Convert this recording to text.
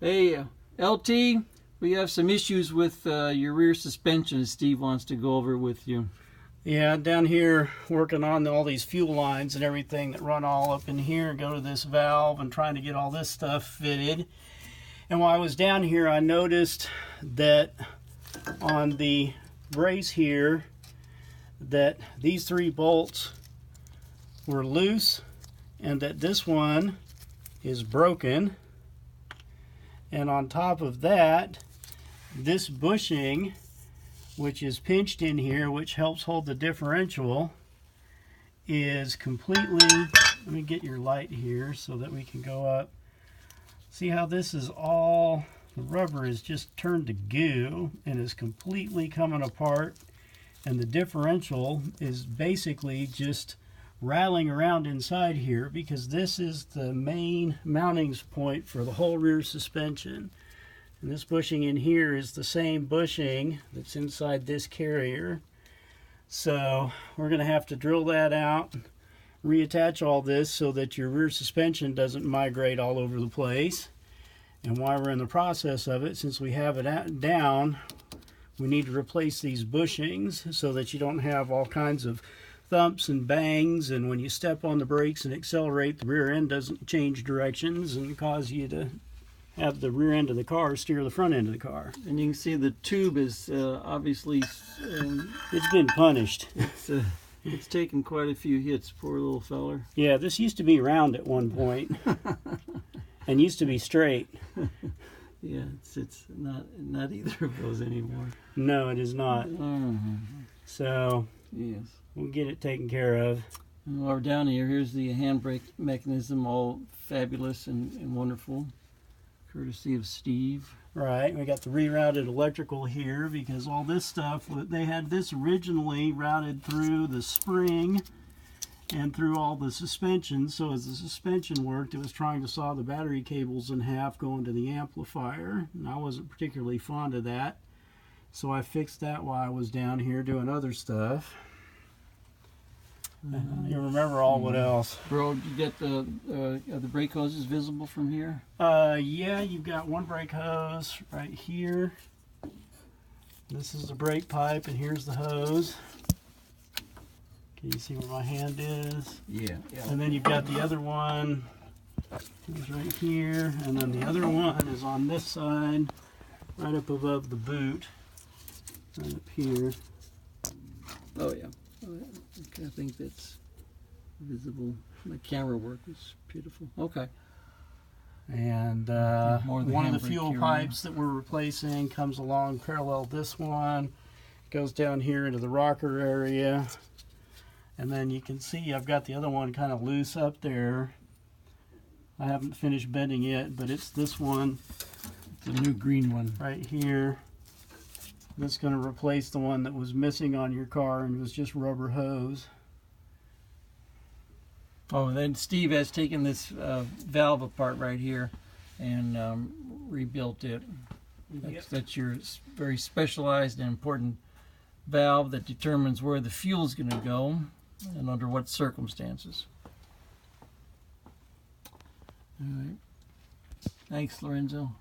Hey, LT, we have some issues with your rear suspension. Steve wants to go over with you. Yeah, down here working on all these fuel lines and everything that run all up in here, go to this valve and trying to get all this stuff fitted. And while I was down here, I noticed that on the brace here that these 3 bolts were loose and that this one is broken. And on top of that, this bushing, which is pinched in here, which helps hold the differential, is completely, let me get your light here so that we can go up. See how this is all, the rubber is just turned to goo and is completely coming apart, and the differential is basically just rattling around inside here because this is the main mounting point for the whole rear suspension. And this bushing in here is the same bushing that's inside this carrier. So we're going to have to drill that out, reattach all this so that your rear suspension doesn't migrate all over the place. And while we're in the process of it, since we have it down, we need to replace these bushings so that you don't have all kinds of thumps and bangs, and when you step on the brakes and accelerate, the rear end doesn't change directions and cause you to have the rear end of the car steer the front end of the car. And you can see the tube is obviously it's been punished. It's taken quite a few hits, poor little feller. Yeah, this used to be round at one point and used to be straight. Yeah, it's not either of those anymore. No, it is not. So yes, we'll get it taken care of. And while we're down here, here's the handbrake mechanism, all fabulous and wonderful, courtesy of Steve. Right, we got the rerouted electrical here because all this stuff, they had this originally routed through the spring and through all the suspension. So as the suspension worked, it was trying to saw the battery cables in half going to the amplifier. And I wasn't particularly fond of that. So I fixed that while I was down here doing other stuff. You remember all what else? Bro, you get the brake hoses visible from here? Yeah, you've got one brake hose right here. This is the brake pipe, and here's the hose. Can you see where my hand is? Yeah. And then you've got the other one. It's right here, and then the other one is on this side, right up above the boot, right up here. Oh yeah. Okay, I think that's visible. The camera work is beautiful. Okay. And one of the fuel pipes that we're replacing comes along parallel this one, goes down here into the rocker area, and then you can see I've got the other one kind of loose up there. I haven't finished bending it, but it's this one. It's a new green one right here. That's going to replace the one that was missing on your car and was just rubber hose. Oh, and then Steve has taken this valve apart right here and rebuilt it. That's your very specialized and important valve that determines where the fuel is going to go and under what circumstances. All right. Thanks, Lorenzo.